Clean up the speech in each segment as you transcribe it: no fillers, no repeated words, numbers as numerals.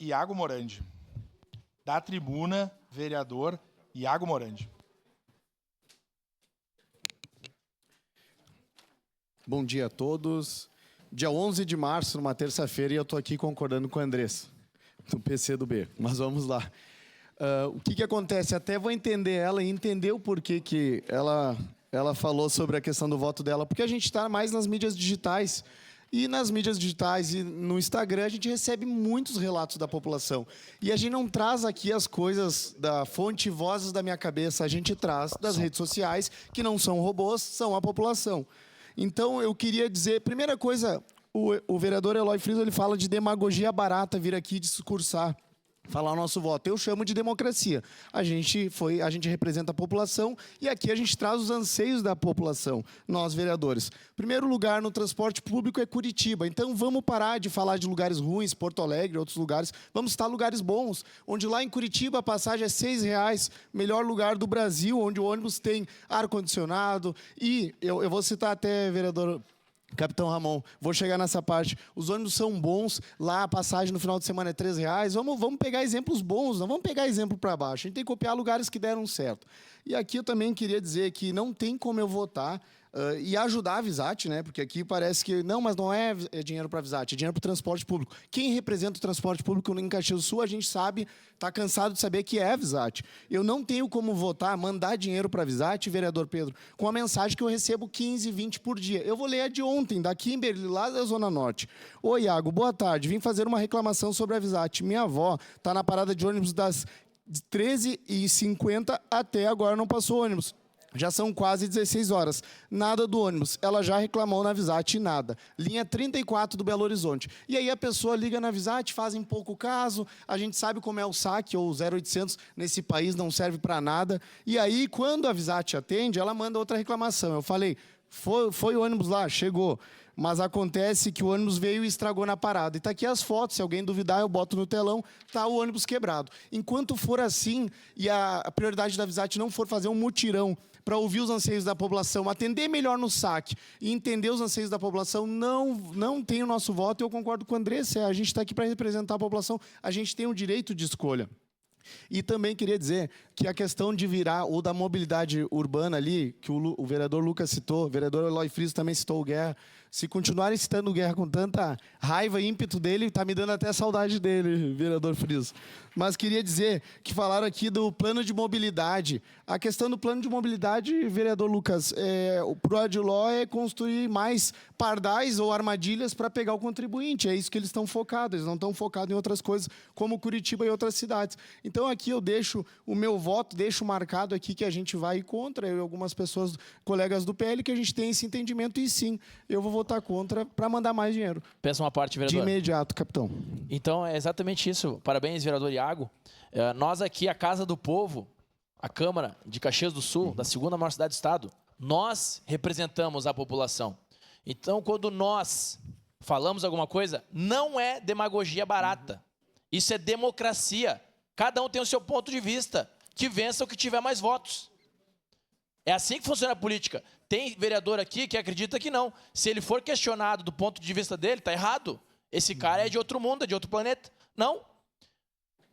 Iago Morandi. Da tribuna, vereador Iago Morandi. Bom dia a todos. Dia 11 de março, numa terça-feira, e eu estou aqui concordando com a Andressa, do PCdoB. Mas vamos lá. O que acontece? Até vou entender ela e entender o porquê que ela falou sobre a questão do voto dela. Porque a gente está mais nas mídias digitais. E nas mídias digitais e no Instagram, a gente recebe muitos relatos da população. E a gente não traz aqui as coisas da fonte vozes da minha cabeça. A gente traz das redes sociais, que não são robôs, são a população. Então, eu queria dizer, primeira coisa, o vereador Eloy Friso, ele fala de demagogia barata vir aqui discursar, falar o nosso voto. Eu chamo de democracia. A gente representa a população e aqui a gente traz os anseios da população, nós vereadores. Primeiro lugar no transporte público é Curitiba. Então vamos parar de falar de lugares ruins, Porto Alegre, outros lugares. Vamos citar lugares bons, onde lá em Curitiba a passagem é R$6, melhor lugar do Brasil, onde o ônibus tem ar-condicionado. E eu vou citar até, vereador Capitão Ramon, vou chegar nessa parte. Os ônibus são bons, lá a passagem no final de semana é R$3. Vamos pegar exemplos bons, não vamos pegar exemplo para baixo. A gente tem que copiar lugares que deram certo. E aqui eu também queria dizer que não tem como eu votar e ajudar a Visat, né? Porque aqui parece que não, mas não é dinheiro para a Visat, é dinheiro para o transporte público. Quem representa o transporte público em Caxias do Sul, a gente sabe, está cansado de saber que é a Visat. Eu não tenho como votar, mandar dinheiro para a Visat, vereador Pedro, com a mensagem que eu recebo 15, 20 por dia. Eu vou ler a de ontem, da Kimberly, lá da Zona Norte. Oi, Iago, boa tarde. Vim fazer uma reclamação sobre a Visat. Minha avó está na parada de ônibus das 13h50 até agora não passou ônibus. Já são quase 16 horas. Nada do ônibus. Ela já reclamou na Visat e nada. Linha 34 do Belo Horizonte. E aí a pessoa liga na Visat, fazem pouco caso. A gente sabe como é o saque ou o 0800 nesse país, não serve para nada. E aí, quando a Visat atende, ela manda outra reclamação. Eu falei, foi o ônibus lá, chegou. Mas acontece que o ônibus veio e estragou na parada. E está aqui as fotos, se alguém duvidar, eu boto no telão, está o ônibus quebrado. Enquanto for assim, e a prioridade da Visat não for fazer um mutirão para ouvir os anseios da população, atender melhor no saque e entender os anseios da população, não tem o nosso voto. Eu concordo com o Andressa, a gente está aqui para representar a população, a gente tem o direito de escolha. E também queria dizer que a questão de virar, ou da mobilidade urbana ali, que o vereador Lucas citou, o vereador Eloy Friso também citou o Guerra, se continuarem citando o Guerra com tanta raiva e ímpeto dele, está me dando até saudade dele, vereador Friso. Mas queria dizer que falaram aqui do plano de mobilidade. A questão do plano de mobilidade, vereador Lucas, o ProAdLaw é construir mais pardais ou armadilhas para pegar o contribuinte. É isso que eles estão focados. Eles não estão focados em outras coisas, como Curitiba e outras cidades. Então, aqui eu deixo o meu voto, deixo marcado aqui que a gente vai contra, eu e algumas pessoas, colegas do PL, que a gente tem esse entendimento e sim, eu vou votar contra para mandar mais dinheiro. Peço uma parte, vereador. De imediato, capitão. Então, é exatamente isso. Parabéns, vereador Iago. Nós aqui, a Casa do Povo, a Câmara de Caxias do Sul, da segunda maior cidade do estado, nós representamos a população. Então, quando nós falamos alguma coisa, não é demagogia barata. Isso é democracia. Cada um tem o seu ponto de vista. Que vença o que tiver mais votos. É assim que funciona a política. Tem vereador aqui que acredita que não. Se ele for questionado do ponto de vista dele, está errado. Esse cara é de outro mundo, é de outro planeta. Não.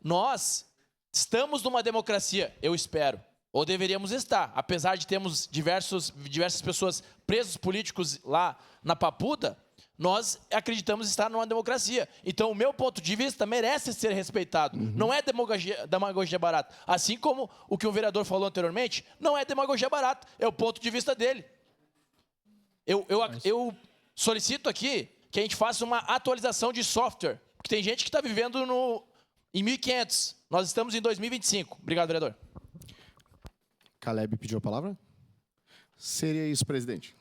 Nós estamos numa democracia, eu espero. Ou deveríamos estar. Apesar de termos diversas pessoas presos políticos lá na Papuda, nós acreditamos estar numa democracia. Então, o meu ponto de vista merece ser respeitado. Não é demagogia barata. Assim como o que o vereador falou anteriormente, não é demagogia barata. É o ponto de vista dele. Eu solicito aqui que a gente faça uma atualização de software. Porque tem gente que está vivendo em 1500. Nós estamos em 2025. Obrigado, vereador. Caleb pediu a palavra? Seria isso, presidente.